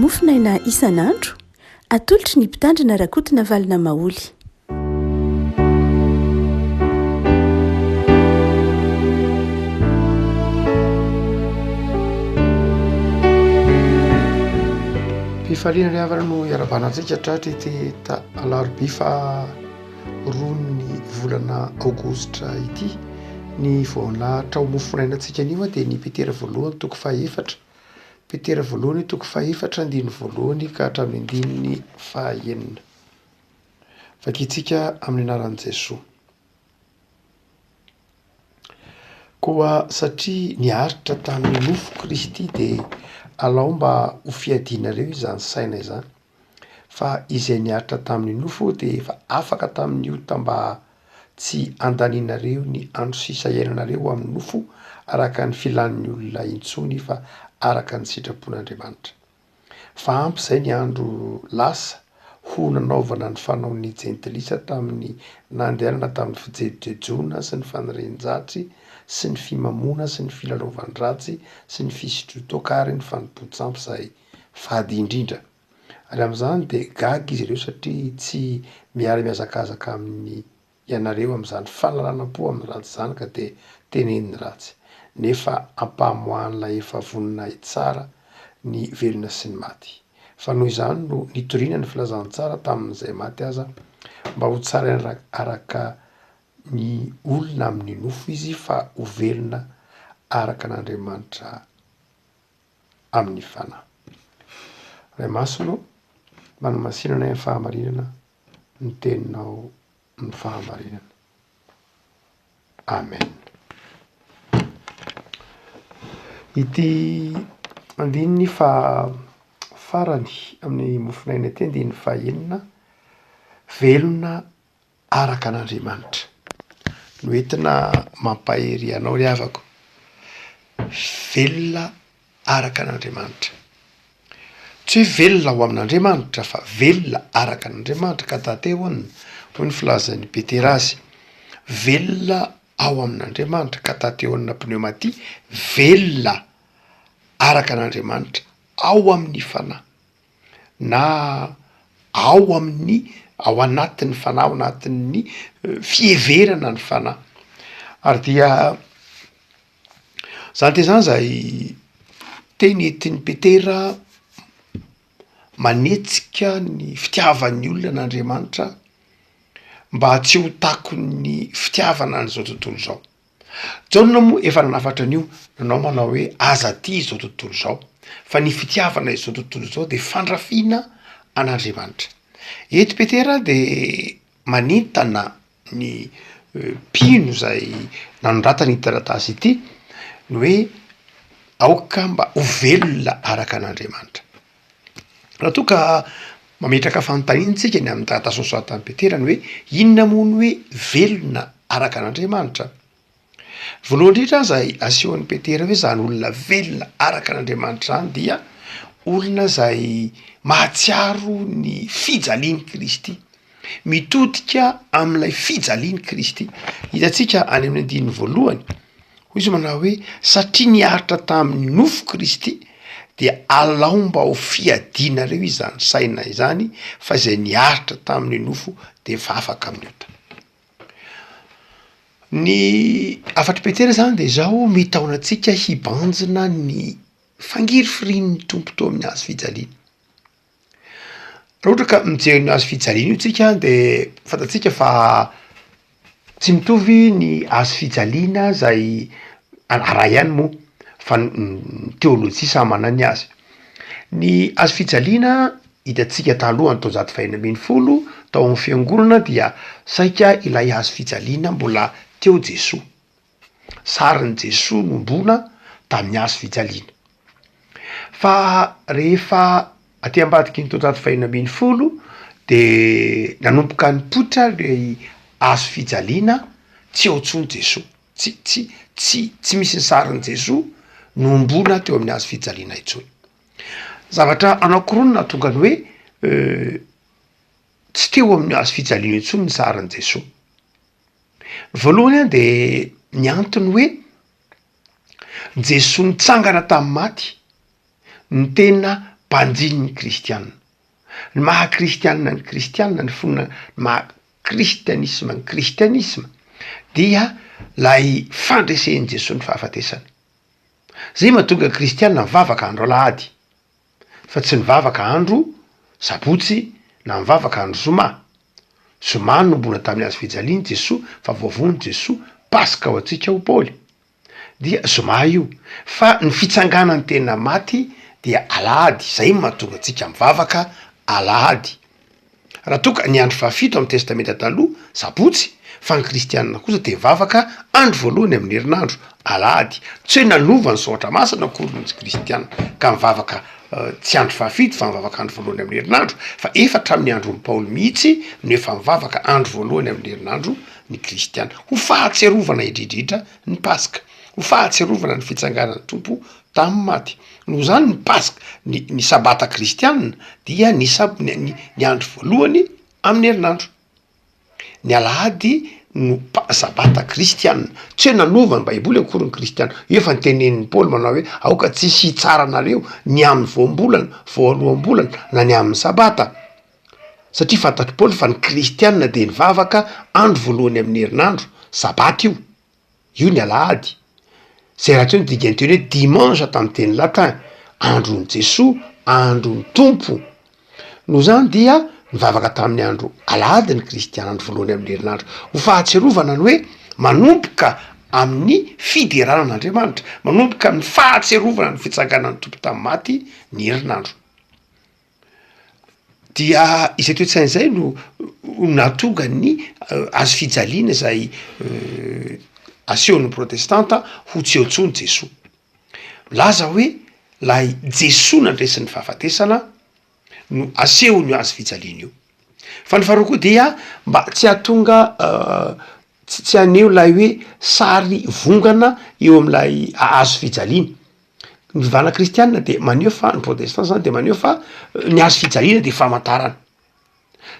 mofinaina isan'andro atolotry ny mpitandrina rakotina valina maoly. Mpifaliana ny havana no iarabanantsika tratra ity alarobia fa roa ny volana aogositra ity ny voalahatra ho mofinainantsika anio dia ny petera voalohany toko fahaefatra, petera voalohany toko fahaefatra andiny voalohany ka hatramin'ny andininy fahaenina. Vakitsika amin'ny anaran'i Jesosy. Koa satria niaritra tamin'ny nofo Kristy dia alao mba ho fiadianareo izany saina izany, fa izay niaritra tamin'ny nofo dia efa afaka tamin'io mba tsy andanianareo ny andro sisa iainanareo amin'ny nofo araka ny filan'ny olona intsony fa araka ny sitrapon'Andriamanitra. Fa ampy izay ny andro lasa ho nanaovana ny fanaon'ny jentilisa tamin'ny nandehanana tamin'ny fijejojoana sy ny fanirian-jatsy sy ny fimamona sy ny filalaovan-dratsy sy ny fisotrotoakary ny fanompoan-tsampy izay fady indrindra. Ary amin'izany dia gaga izy ireo satria tsy miara-miazakazaka amin'ny ianareo amin'izany fanalanam-po amin'ny ratsy izany ka dia teneniny ratsy. Nefa ampamohan'ilay efa voninahity tsara ny velona sy ny maty. Fa noho izany no nitoriana ny filazantsara tamin'izay maty aza mba ho tsara araka ny olona amin'ny nofo izy fa ho velona araka n'Andriamanitra amin'ny fanahy. Ray masino manamasinana ny fahamarinana ny teninao ny fahamarinana. Amen. Ity andininy farany amin'ny mofinaina ity andininy fahaenina, velona araka n'Andriamanitra. No entina mampahery anao ry havako. Velona araka n'Andriamanitra. Tsy hoe velona ho amin'Andriamanitra fa velona araka n'Andriamanitra ka tatehoany hoy ny filazan'ny Petera azy. Velona ao amin'Andriamanitra ka tatehoana pneumatie, velona araka n'Andriamanitra ao amin'ny fanahy na ao anatin'ny fanahy, ao anatin'ny fiheverana ny fanahy. Ary dia zany te zany zay teny entin'ny Petera manetsika ny fitiavan'ny olona n'Andriamanitra mba tsy ho takon'ny fitiavana n'izao tontolo izao. Jaona moa efa nanafatra an'io, nanao manao hoe aza ty izao tontolo izao, fa ny fitiavana izao tontolo izao dia fandrafiana an'Andriamanitra. Eto Petera dia manintana ny mpino izay nanoratana ity taratasy ity ny hoe aoka mba ho velona araka n'Andriamanitra. Raha toa ka mametraka fanontaniantsika ny amin'ny taratasy nosoratan'i Petera ny hoe inona moa ny hoe velona araka n'Andriamanitra. Voalohany indrindra izay asehon'i Petera hoe zany olona velona araka n'Andriamanitra zany dia olona izay mahatsiaro ny fijalian'i Kristy, mitodika amin'ilay fijalian'i Kristy. Hitantsika any amin'ny andininy voalohany, hoy izy manao hoe satria niaritra tamin'ny nofo Kristy dia alao mba ho fiadianareo izany saina izany, fa izay niaritra tamin'ny nofo dia efa afaka amin'io. Ny afatry Petera zany dia izao mitaona antsika hibanjina ny fangiry firin'ny tompo tao amin'ny hazo fijaliana. Raha ohatra ka mijery ny hazo fijaliana io tsika dia fantatsika fa tsy mitovy ny hazo fijaliana izay ara ihany moa fa ny teolojia samy manana ny azy. Ny hazo fijaliana hitantsika talohany tao 1920 tao amin'ny fiangonana dia saika ilay hazo fijaliana mbola teo Jesosy. Sarin'i Jesosy nombona tamin'ny hazo fijaliana. Fa rehefa aty ambadiky ny tao 1920 dia nanomboka nipoitra ilay hazo fijaliana, tsy eo intsony Jesosy. Tsy misy ny sarin'i Jesosy nombona teo amin'ny hazo fijaliana intsony. Zavatra anankiroa nahatonga ny hoe tsy teo amin'ny hazo fijaliana intsony ny sarin'i Jesosy. Voalohany dia ny antony hoe Jesosy nitsangana tamin'ny maty, ny tena mpanjiny ny kristianina. Ny maha kristianina ny kristianina, ny fonina maha kristianisma ny kristianisma dia lay fandresen'i Jesosy ny fahafatesana. Zay mahatonga kristianina mivavaka andro alahady fa tsy mivavaka andro sabotsy na mivavaka andro zoma. Zoma no nomboana tamin'ny hazo fijaliany Jesosy fa voavony Jesosy Paska ho antsika ho Paoly. Dia zoma io. Fa ny fitsanganany tena maty dia alahady. Zay mahatonga antsika mivavaka alahady. Raha toa ka ny andro fahafito amin'ny testamenta taloha sabotsy, fa ny kristianina kosa de mivavaka andro voalohany amin'ny herinandro alahady. Tsy hoe nanova ny zoatra masina akory ny kristianina ka mivavaka tsy andro fahafito fa mivavaka andro voalohany amin'ny herinandro, fa efa hatramin'ny andron'ny Paoly mihitsy no efa mivavaka andro voalohany amin'ny herinandro ny kristiana. Ho fahatserovana indrindrindra ny Paska, ho fahatserovana ny fitsanganan'ny tompo tamin'ny maty. Noho zany ny Paska, ny sabata kristianina dia ny andro voalohany amin'ny herinandro. Ny alahady no sabata kristianina. Tsy hoe nanova ny baiboly akory ny kristiana. Efa nytenenin'ny Paoly manao hoe aoka tsisy hitsaranareo ny amin'ny voalohambolana na ny amin'ny sabata. Satria fantatry Paoly fa ny kristianina de nivavaka andro voalohany amin'ny herinandro, sabata io. Io ny alahady. Zay raha teo ny dikany teny hoe dimanche tamin'ny teny latin, andron'ny Jesosy, andron'ny tompo. Noho zany dia mivavaka tamin'ny andro alahady ny kristiana andro voalohany amin'ny herinandro. Ho fahatserovana ny hoe manomboka amin'ny fideranan'Andriamanitra, manomboka amin'ny fahatserovana ny fitsanganan'ny tompo tamin'ny maty ny herinandro. Dia izay toe-tsaina zay no nahatonga ny azo fijaliana zay asehon'ny protestanta ho tsy eo tsony Jesosy. Laza hoe lay Jesosy nandresin'ny fahafatesana no asehony azo fijaliana io. Fa ny faharoa koa dia mba tsy hahatonga tsy aneo lay hoe sary vongana eo amin'ilay azo fijaliana. Ny vana kristianina de maneho fa ny protestant zany de maneho fa ny azo fijaliana de famantarana.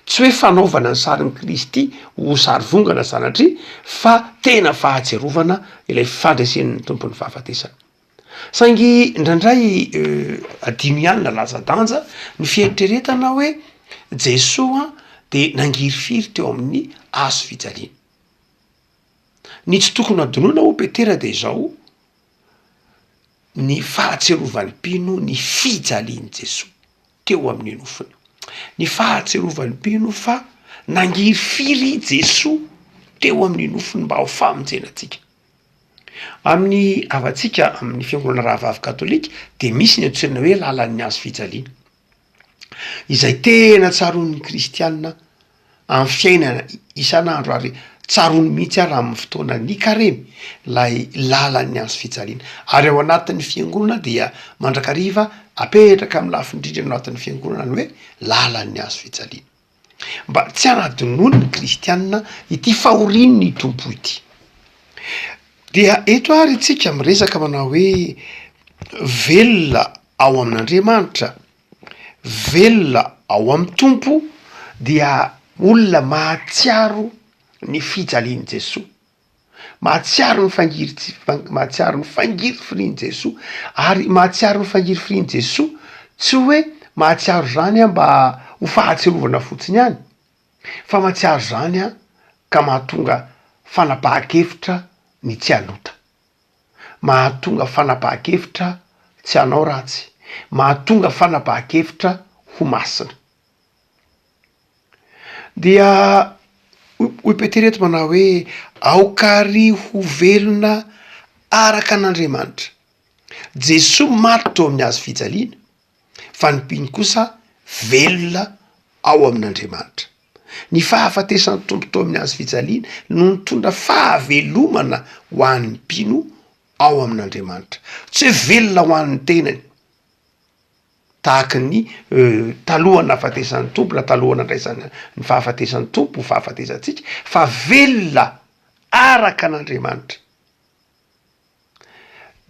Tsy hoe fanaovana ny sarin'ny Kristy ho sary vongana sanatria, fa tena fahatserovana ilay fandresen'ny tompon'ny fahafatesana. Saingy indraindray adino ihany nalaza-danja ny fieritreretana hoe Jesosy de nangiry-firy teo amin'ny azo fijaliana. Ny tsy tokony adinoina ho Petera de zao ny fahatserovan'ny mpino ny fijaliany Jesosy teo amin'ny nofiny. Ny fahatserovan'ny mpino fa nangiry-firy Jesosy teo amin'ny nofiny mba ho famonjenantsika. Amin'ny avatsika amin'ny fiangonana rahavavy katolika de misy ny antsoina hoe lalan'ny azo fijaliana. Izay tena tsaron'ny kristianina amin'ny fiainana isan'andro ary tsarony mihitsy ary amin'ny fotoanan'ny karemy lay lalan'ny azo fijaliana. Ary ao anatin'ny fiangonana dia mandrakariva apetraka amin'ny lafiny indrindra ao anatin'ny fiangonana ny hoe lalan'ny azo fijaliana. Mba tsy hanadinoany ny kristianina ity fahorin'ny tompo ity. Dia eto ary itsika miresaka manao hoe velona ao amin'Andriamanitra, velona ao amin'ny tompo, dia olona mahatsiaro ny fijalian'i Jesosy, mahatsiaro ny fangiry firian'i Jesosy, ary mahatsiaro ny fangiry firian'i Jesosy tsy hoe mahatsiaro zany mba ho fahatserovana fotsiny ihany, fa mahatsiaro zany ka mahatonga fanapahan-kevitra ny tsy halota, mahatonga fanapahan-kevitra tsy hanao ratsy, mahatonga fanapahan-kevitra ho masina. Dia hoy Petera eto manao hoe aokary ho velona araka an'Andriamanitra. Jesosy maty teo amin'ny hazo fijaliana, fa ny mpino kosa velona ao amin'Andriamanitra. Ny fahafatesan'ny tompo teo amin'ny hazo fijaliana no nitondra fahavelomana ho an'ny mpino ao amin'Andriamanitra. Tsy hoe velona ho an'ny tenany tahaka ny talohana hafatesan'ny tompo na talohana andraisana ny fahafatesan'ny tompo ho fahafatesantsika, fa velona araka an'Andriamanitra.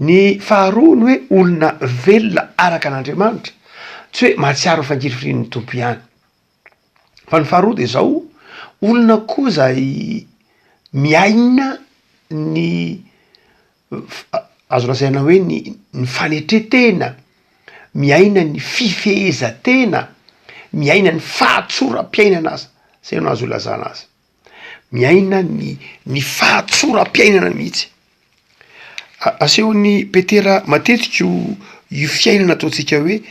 Ny faharoa ny hoe olona velona araka an'Andriamanitra, tsy hoe mahatsiaro ny fangirifirian'ny tompo ihany, fa ny faharoa de zao olona koa zay miaina ny azo lazaina hoe ny fanetretena miaina ny fifehezatena, miaina ny fahatsoram-piainana azy, zay no azo ilazana azy, miaina ny fahatsoram-piainana mihitsy. Asehon'ny Petera matetika io fiainana ataontsika hoe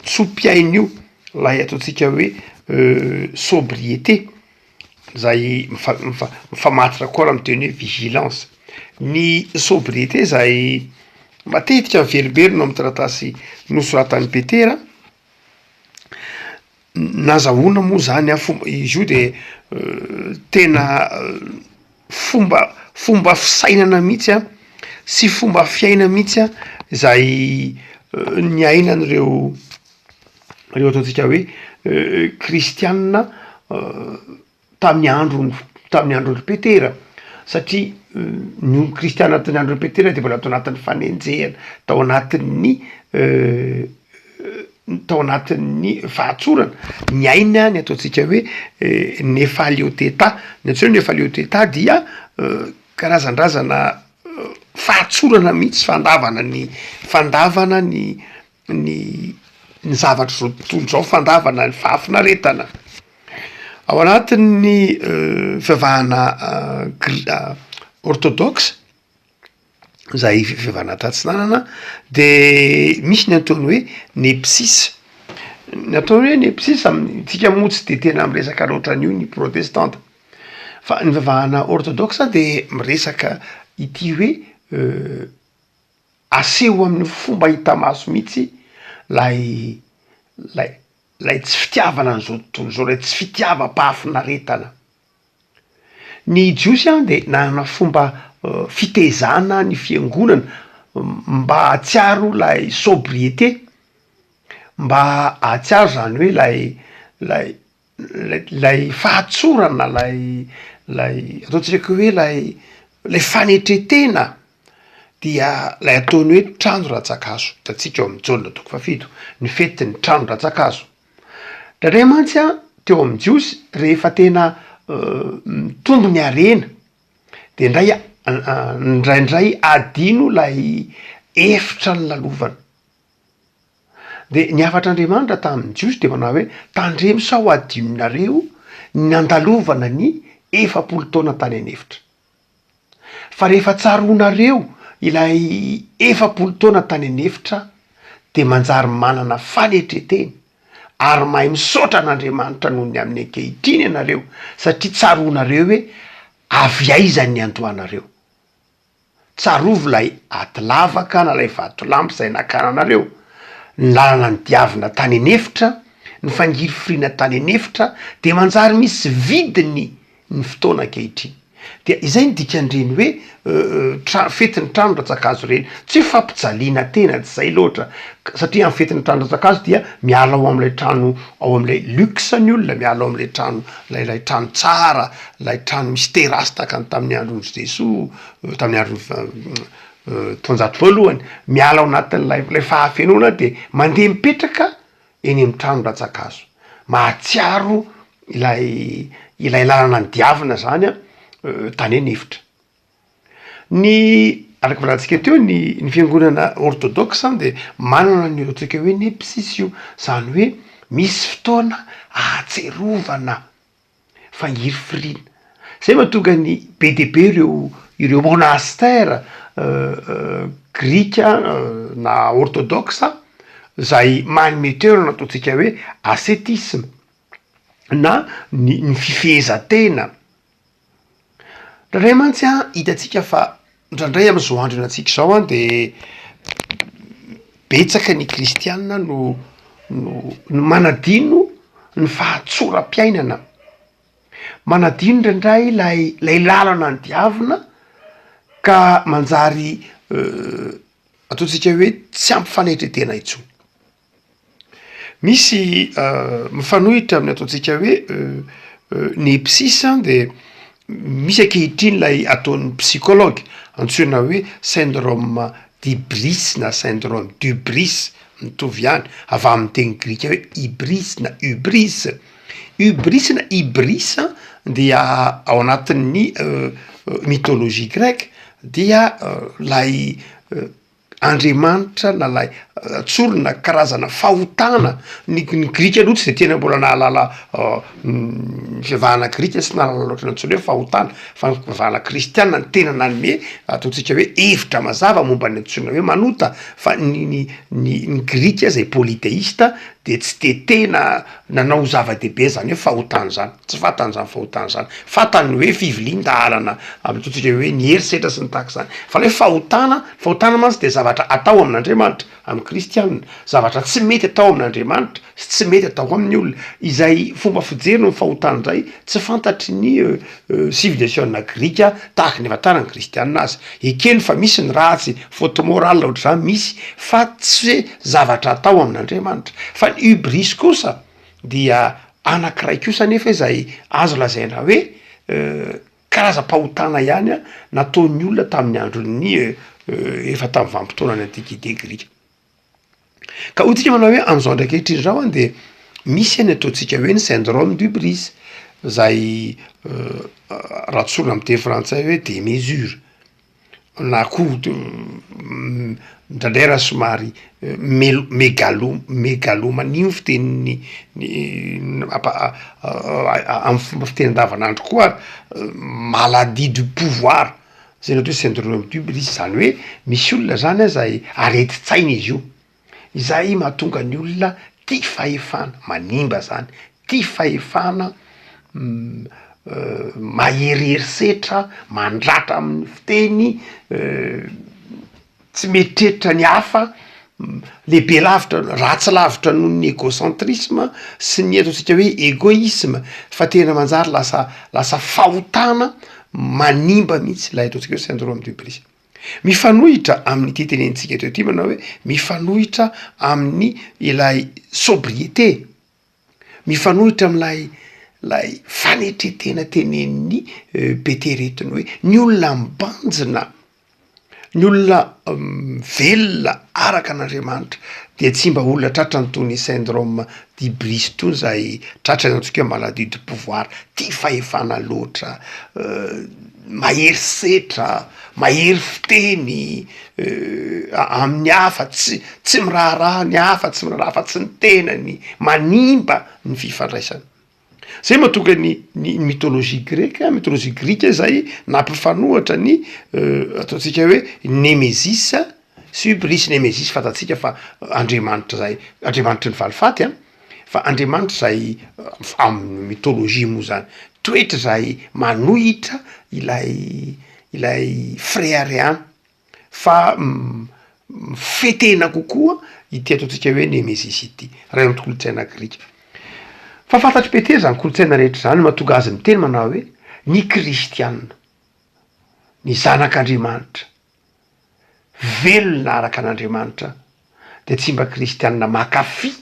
tso-piaina io lay ataontsika hoe sobriété, zay mifamatitra koa raha miteny hoe vigilance. Ny sobriété zay matetika miveriberina amin'ny taratasy nosoratan'ny Petera, nazahoana moa zany a fomba izy io de tena fomba fisainana mihitsy a sy fomba fiaina mihitsy a zay niainan'ireo ataontsika hoe kristianina tamin'ny andron'ny Petera, satria ny kristianina tamin'ny andron'ny Petera de mbola tao anatin'ny fanenjehana, tao anatin'ny fahatsorana, ny aina ny ataontsika hoe nefaleoteta, ny antsoina hoe nefaleoteta dia karazan-drazana fahatsorana mihitsy, fandavana ny zavatra zao tontolo zao, fandavana ny fahafinaretana. Ao anatin'ny fivavahana orthodoxe, zay fivavahana tatsinanana, de misy ny ataony hoe nepsisa. Ny ataony hoe nepsisa tsika moa tsy de tena miresaka loatran'io ny protestante, fa ny fivavahana orthodoxe de miresaka ity hoe aseho amin'ny fomba hita maso mihitsy lay tsy fitiavana n'izao tontolo zao, lay tsy fitiavam-pahafinaretana. Ny jiosy a de nanana fomba fitezana ny fiangonana mba hatsiaro lay sobriété, mba hatsiaro zany hoe lay fahatsorana, lay ataontsika hoe lay fanetretena, dia lay ataony hoe trano ratsakazo, hitantsika eo amin'ny jaolina toko fafito, ny fetin'ny trano ratsakazo. Ndray mantsy a teo amin'ny jiosy rehefa tena mitombo ny harena, de ndraindray adino lay efitra ny lalovana. De ny afatr'Andriamanitra tamin'ny jiosy de manao hoe tandremo sa ho adinonareo ny andalovana ny 7 taona tany an'efitra. Fa rehefa tsaroanareo ilay 7 taona tany an'efitra de manjary manana fanetretena ary mahay misaotra an'Andriamanitra noho ny amin'ny ankehitriny ianareo, satria tsaroanareo hoe avy aiza ny andohanareo. Tsarovo lay aty lavaka na lay vatolampy zay nakananareo, ny lalana ny diavina tany an'efitra, ny fangiry firina tany an'efitra, de manjary misy vidiny ny fotoana ankehitriny. De izay ny dikan'ireny hoe fetin'ny trano ratsakazo reny, tsy fampijaliana tena tsy zay loatra, satria amin'ny fetin'ny trano ratsakazo dia miala ao am'ilay trano, ao am'ilay luxe ny olona, miala ao am'ilay trano, lay trano tsara, lay trano misy terasy takany tamin'ny andron'i Jesoa, tamin'ny andron'ny taonjato voalohany, miala ao anatin'lay fahafenona de mandeha mipetraka eny amin'ny trano ratsakazo, mahatsiaro ilay lalana ny diavina zany a tany an'efitra. Ny araka volantsika teo ny fiangonana orthodoxe de manana ny ataontsika hoe nepsisy io, zany hoe misy fotoana ahatserovana fangiry firina. Zay mahatonga ny be de be ireo monastera grika na orthodoxe zay manome toerana ataontsika hoe ascetisme na ny fifehezatena. Ray mantsy a hitantsika fa indraindray am'izao andro ianantsika zao a de betsaka ny kristianina no manadino ny fahatsoram-piainana, manadino indraindray lay lalana ny diavina ka manjary ataontsika hoe tsy ampifanetretena intsony. Misy mifanohitra amin'ny ataontsika hoe nepsisa de misy ankehitriny lay ataon'ny psychologue antsoina hoe syndrome d'hybris na syndrome d'hybris, mitovy ihany, avy amin'ny teny grika hoe hybris na hybris. Hybris na hybris dia ao anatin'ny mythologie grecque dia lay Andriamanitra na lay tsorona karazana fahotana ny grika aloha tsy de tena mbola nahalala fivavahana grika sy nahalala loatra nantsony hoe fahotana fa fivavahana kristiana ny tena nanome ataontsika hoe hevitra mazava momba ny antsona hoe manota fa ny grika zay polyteista de tsy de tena nanao zava-dehibe zany hoe fahotana zany tsy fatany zany fahotana zany fatany hoe fivilindalana ataontsika hoe ny herisetra sy ny tahaka zany fa le fahotana mantsy de zavatra atao amin'Andriamanitra amin'ny kristianina zavatra tsy mety atao amin'Andriamanitra sy tsy mety atao amin'ny olona izay fomba fijery no fahotana indray tsy fantatry ny civilisationna grika tahaka ny afatarany kristianina azy ekeny fa misy ny ratsy faute morale ohatr'izany misy fa tsy hoe zavatra atao amin'Andriamanitra fa ny hubris kosa dia anankiray kosa nefa izay azo lazaina hoe karazam-pahotana ihany a nataon'ny olona tamin'ny andron'ny efa tamin'ny vanim-potoana ny antikité grika ka hotsika manao hoe am'izao ndraiky ehitriny zao a de misy any ataontsika hoe ny syndrome d'hubris zay ratsorina am'teny frantsay hoe des mesures na koa ndraindray raha somary mégalomanie ny fitenin'ny amin'ny fomba fiteny andavanandro koa maladie du pouvoir zay ny atao hoe syndrome d'hubris zany hoe misy olona zany a zay areti-tsaina izy io izay mahatonga ny olona tia fahefana manimba zany tia fahefana maherierisetra mandratra amin'ny fiteny tsy meritreritra ny hafa lehibe lavitra ratsy lavitra noho ny égocentrisme sy ny ataontsika hoe égoïsme fa tena manjary lasa fahotana manimba mihitsy ilay ataontsika hoe syndrome d'hubris mifanohitra amin'ny ity tenenitsika eto ty manao hoe mifanohitra amin'ny ilay sobriété mifanohitra am'lay fanetretena tenen'ny beteretiny hoe ny olona mibanjina ny olona velona araka an'Andriamanitra de tsy mba olona tratra nytony syndrome d'hubris tony zay tratra antsika hoe maladie du pouvoir tia fahefana loatra mahery setra mahery fiteny amin'ny hafa tsy miraharaha ny hafa tsy miraharaha fa tsy ny tenany manimba ny fifandraisany zay mahatonga ny mythologie grika zay nampifanohatra ny ataontsika hoe Némésis sy hubris Némésis fatatsika fa Andriamanitra zay Andriamanitra ny valifaty a fa Andriamanitra zay amin'ny mythologie moa zany toetra zay manohitra ilay fréarian fa fetena kokoa ity ataontsika hoe Némésis ity raha amin'ny kolotsaina grika fa fantatry betery zany kolotsaina rehetra zany mahatonga azy miteny manao hoe ny kristianina ny zanak'Andriamanitra velona araka an'Andriamanitra de tsy mba kristianina makafy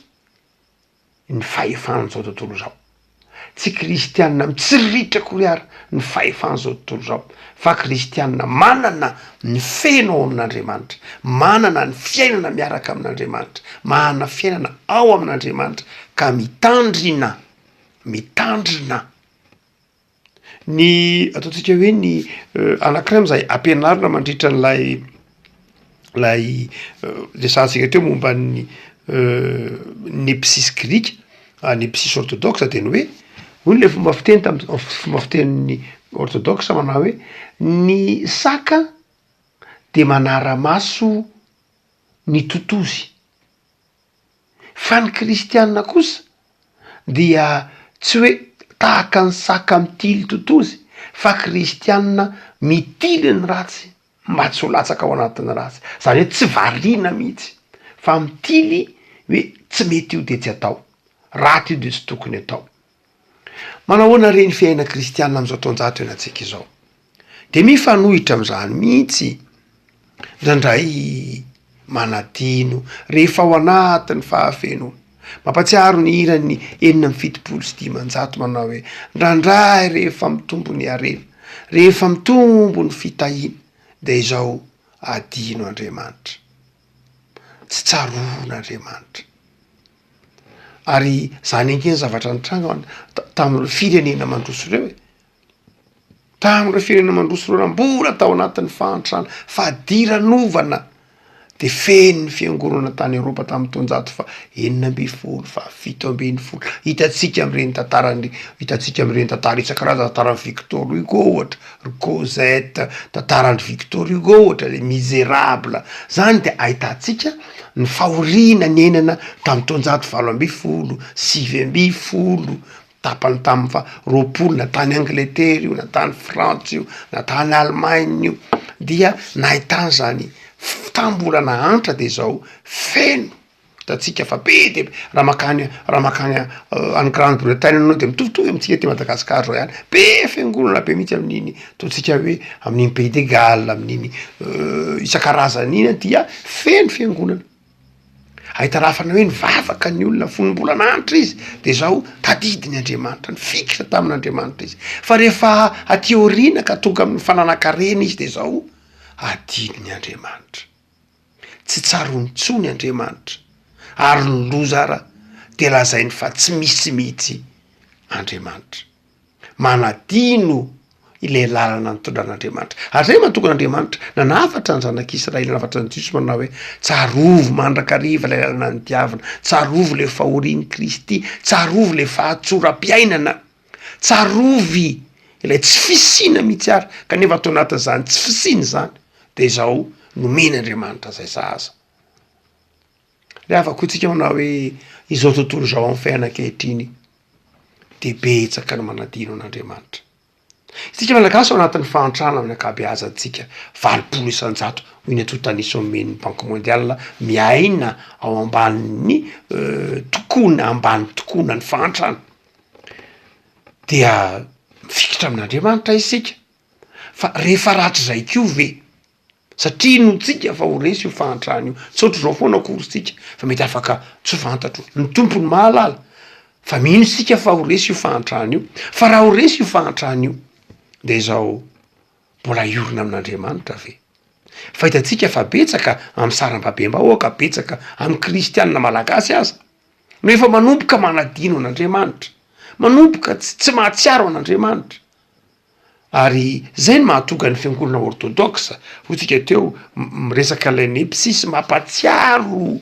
ny fahefana zao tontolo zao tsy kristianina mitsiritra kory ary ny fahefana zao tontolo zao fa kristianina manana ny feno ao amin'Andriamanitra manana ny fiainana miaraka amin'Andriamanitra manana fiainana ao amin'Andriamanitra ka mitandrina ny ataontsika hoe ny anankiray am'izay ampianarina mandritra n'lay resantsika teo momba ny psis grika ny psis orthodoxe teny hoe hoy le fomba fiteny fomba fitenin'ny orthodoxe manao hoe ny saka de manara-maso ny totozy fa ny kristianina kosa dia tsy hoe tahaka ny saka mitily totozy fa kristianina mitily ny ratsy mba tsy ho latsaka ao anatin'ny ratsy zany hoe tsy variana mihitsy fa mitily hoe tsy mety io de tsy atao raty io de tsy tokony atao manahoana reny fiaina kristianina am'izao taonjato enatsika izao de mifanohitra am'izany mihitsy ndraindray manadino rehefa ao anatin'ny fahafeno mampatsiaro ny hirany 6 sy 10 manao hoe ndraindray rehefa mitombo ny arena rehefa mitombo ny fitahina de izao adino Andriamanitra tsy tsaroan'Andriamanitra ary zany ankeny zavatra nitranga tamin'ireo firenena mandroso reo tamin'ireo firenena mandroso reo mbola tao anatin'ny fahantrana fahadiran'ovana de feno ny fiangonana tany Eropa tamin'ny taonjato fa 9 fa 7 hitantsika am'ireny hitantsika am'ireny tantara isan-karazany tantaran'ny Victor Hugo ohatra, Cosette, tantaran'ny Victor Hugo ohatra, le Misérable zany de ahitantsika ny fahoriana ny enana tamin'ny taonjato 8 9 tapany tamin'ny fa 20 na tany Angleterre io, na tany France io, na tany Allemagne io, dia nahitany zany tambola nahantra de zao feno tatsika fa be de raha makany any Grande-Bretagne anao de mitovitovy amitsika ty Madagasikara zao ihany be fiangonana be mihitsy amin'iny totsika hoe amin'iny Pays de Galles amin'iny isan-karazany iny dia feno fiangonana ahitarafana hoe nivavaka ny olona fonombolana anitra izy de zao tadidiny Andriamanitra ny fikitra tamin'Andriamanitra izy fa rehefa aty aoriana ka tonga amin'ny fananakarena izy de zao adiny Andriamanitra tsy tsarony tsony Andriamanitra ary ny lozara de lazainy fa tsy misy mihitsy Andriamanitra manadino ilay lalana nitondran'Andriamanitra ary zay mantokan'Andriamanitra nanafatra ny zanak'Israely nanafatra ny Jiosy manao hoe tsarovo mandrakariva ilay lalana ny diavana, tsarovo le fahorian'ny Kristy, tsarovo le fahatsoram-piainana, tsarovy ilay tsy fisina mihitsy ary kanefa atao anatin'izany tsy fisiny zany de zao nomen'Andriamanitra zay zaza. Le afaka hotsika manao hoe izao tontolo zao amin'ny fiainana ankehitriny de betsaka ny manadino an'Andriamanitra. Isika malagasy ao anatin'ny fahantrana amin'ny ankabeazantsika 80 isan-jato hoy ny atotaniso amin'ny Banque mondiale miaina ao ambanin'ny tokona ambany tokona ny fahantrana dia mifikitra amin'Andriamanitra isika fa rehefa ratra zay kio ve satria no tsika fa ho resy io fahantrana io tsotro zao foana akorytsika fa mety afaka tsy fantatro ny tompony mahalala fa mino sika fa ho resy io fahantrana io fa raha ho resy io fahantrana io de zao mbola iorina amin'Andriamanitra ve fa hitantsika fa betsaka amin'ny saram-babem-bahoaka betsaka amin'ny kristianina malagasy aza no efa manomboka manadino an'Andriamanitra manomboka tsy mahatsiaro an'Andriamanitra ary zay ny mahatonga ny fiangonana orthodoxe hotsika teo miresaka ilay nepsisy mampatsiaro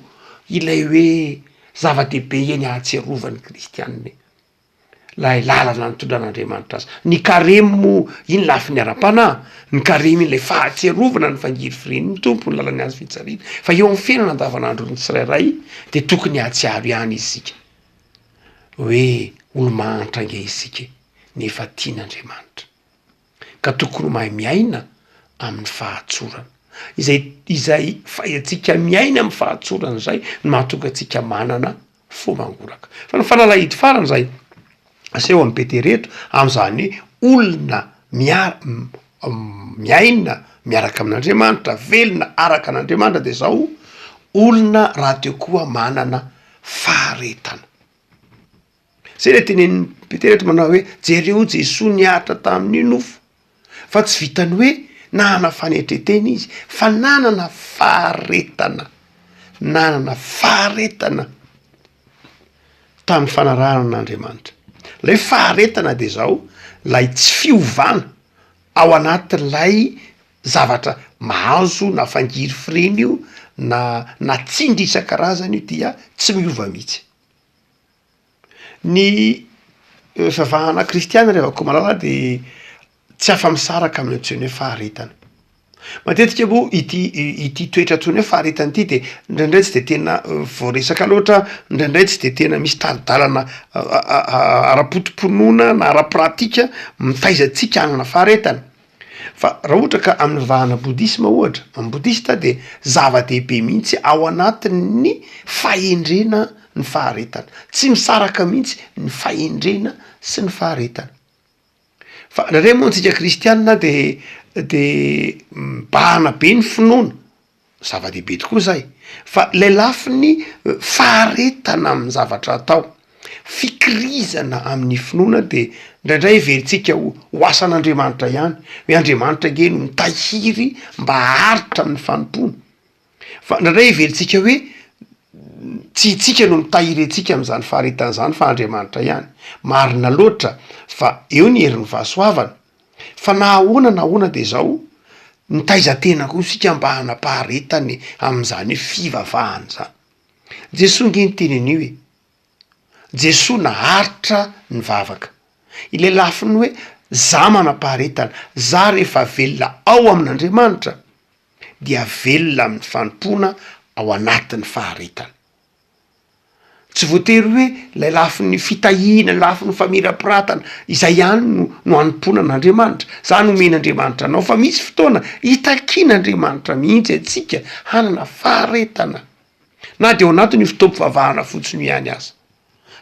ilay hoe zava-dehibe eny ahatserovan'ny kristianina lay lalana nitondran'Andriamanitra azy ny karemo iny lafiny ara-panahy ny karemo iny lay fahatserovana ny fangiry fireniny tompo ny lalany azy fitsarina fa eo amin'ny fiainana andavanandro ny tsirairay de tokony hatsiaro ihany isika hoe olo mahantra nge isika nefa tian'Andriamanitra ka tokony mahay miaina amin'ny fahatsorana izay fahatsika miaina amin'ny fahatsorana zay ny mahatonga atsika manana fo mangoraka fa ny fanalahidy farany zay aseho amin'ny Petereto am'izany olona miaina miaraka amin'Andriamanitra velona araka an'Andriamanitra de zao olona raha teo koa manana faharetana zay le tenen'ny Petereto manao hoe jereo Jesoa niaritra tamin'ny nofo fa tsy vitany hoe nanana fanetretena izy fa nanana faharetana tamin'ny fanarahana an'Andriamanitra. Lay faharetana de zao lay tsy fiovana ao anatin'lay zavatra mahazo na fangiry fireny io na tsindry isan-karazany io dia tsy miova mihitsy. Ny fivavahana kristiana rehefa koa malala de tsy afa-misaraka amin'ny antsoiny hoe faharetana. Matetika moa ity toetra antsoiny hoe faharetana ity de indraindray tsy de tena voaresaka loatra, indraindray tsy de tena misy taridalana ara-potoponona na ara-pratika mitaizantsika hanana faharetana. Fa raha ohatra ka amin'ny vahana bodisma ohatra, amin'ny bodista de zava-dehibe mihitsy ao anatin'ny fahendrena ny faharetana. Tsy misaraka mihitsy ny fahendrena sy ny faharetana. Fa raha moa antsika kristianina de bahana be ny finoana zava-dehibe tokoa zay fa lay lafiny faharetana amin'ny zavatra atao fikirizana amin'ny finoana de indraindray veritsika ho asan'Andriamanitra ihany hoe Andriamanitra nge no mitahiry mba haritra amin'ny fanompona fa indraindray veritsika hoe tsy itsika no mitahiry antsika amin'izany faharetana zany fa Andriamanitra ihany marina loatra fa eo ny herin'ny fahasoavana fa nahoana de zao nitaizantena koa sika mba hanapaharetany am'izany hoe fivavahany zany. Jesosy nge nyteny an'io hoe Jesosy naharitra ny vavaka. Ile lafiny hoe za manapaharetana, za rehefa velona ao amin'Andriamanitra dia velona amin'ny fanompona ao anatin'ny faharetana. Tsy voatery hoe lay lafin'ny fitahina, lafin'ny famirapiratana izay ihany no anompona an'Andriamanitra, za nomen'Andriamanitra anao, fa misy fotoana itakian'Andriamanitra mihitsy atsika hanana faharetana. Na de ao anatin'ny fotoam-pivavahana fotsiny ihany aza.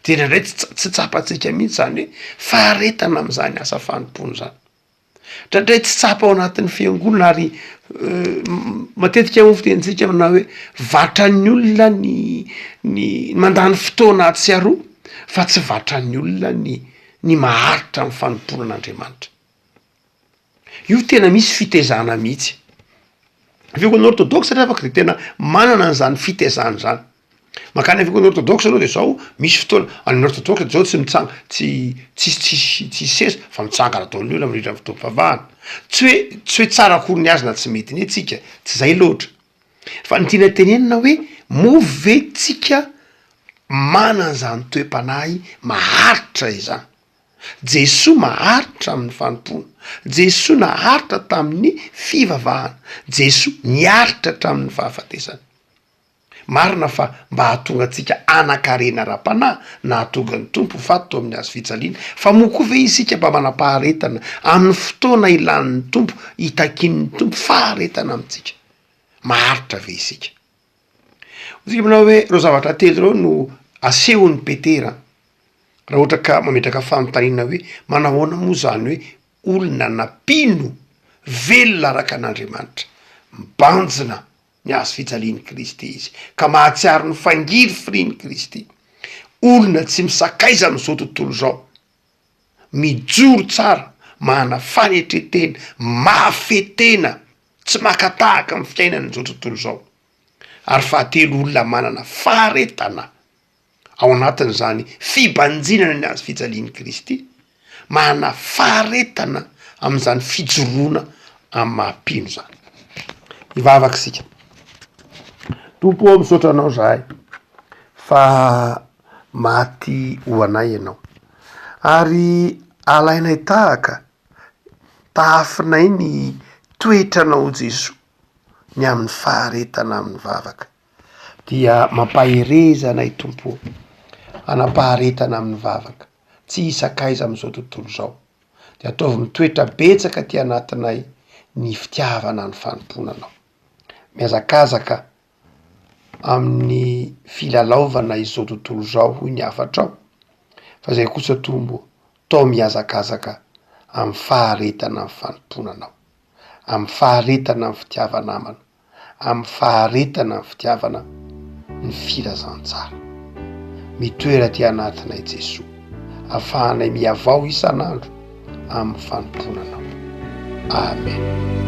De indraindray tsy tsapatsika mihitsy zany hoe faharetana am'izany asa fanompona zany. Ndraindray tsy tsapa ao anatin'ny fiangonana ary matetika mo fitentsika na hoe vatran'ny olona ny mandany fotoana atsiaroa fa tsy vatran'ny olona ny maharitra amin'ny fanompona an'Andriamanitra. Io tena misy fitezana mihitsy. Fiangonana orthodoxe rehefa de tena manana an'izany fitezana zany. Makany fiangonana orthodoxe aloha de zao misy fotoana any orthodoxe zao tsy mitsanga tsy sesa fa mitsangana daoly olona mirindra fotoam-pivavahana. Tsy hoe tsara akory ny azy na tsy mety ny atsika, tsy zay loatra. Fa ny tiana tenenina hoe move tsika mana an'izany toe-panahy maharitra izany. Jesosy maharitra amin'ny fanompona. Jesosy naharitra tamin'ny fivavahana. Jesosy niharitra hatramin'ny fahafatesana. Marina fa mba hahatonga antsika anan-karena ra-panahy na hahatonga ny tompo fato amin'ny azo fijaliana, fa moa ve isika mba manam-paharetana amin'ny fotoana ilan'ny tompo, itakin'ny tompo faharetana amintsika. Maharitra ve isika? Tsika manao hoe reo zavatra telo reo no asehon'ny Petera raha ohatra ka mametraka fanontaniana hoe manahoana moa zany hoe olona napino velona araka an'Andriamanitra, mibanjina ny azo fijalian'i Kristy izy, ka mahatsiaro ny fangiry firian'i Kristy. Olona tsy misakaiza amin'izao tontolo zao, mijoro tsara, mana fanetretena, mafetena, tsy makatahaka amin'ny fiainana n'izao tontolo zao. Ary fahatelo, olona manana faharetana ao anatin'izany fibanjinana ny azo fijalian'i Kristy, mana faharetana amin'izany fijoroana amin'ny mahampino zany. Ivavaka sika. Tompo misaotra anao zahay fa maty ho anay ianao, ary alainay tahaka tahafinay ny toetranao Jesosy ny amin'ny faharetana amin'ny vavaka, dia mampahereza anay tompo anapaharetana amin'ny vavaka, tsy isakaiza amin'izao tontolo zao, de ataovy mitoetra betsaka ty anatinay ny fitiavana ny fanomponanao. Miazakazaka amin'ny filalaovana izao tontolo zao hoy ny afatrao, fa zay kosa tombo tao miazakazaka amin'ny faharetana amin'ny fanomponanao, amin'ny faharetana amin'ny fitiavana amana, amin'ny faharetana amin'ny fitiavana ny filazantsara. Mitoera ty anatinay Jesosy, afahanay miavao isan'andro amin'ny fanomponanao. Amen.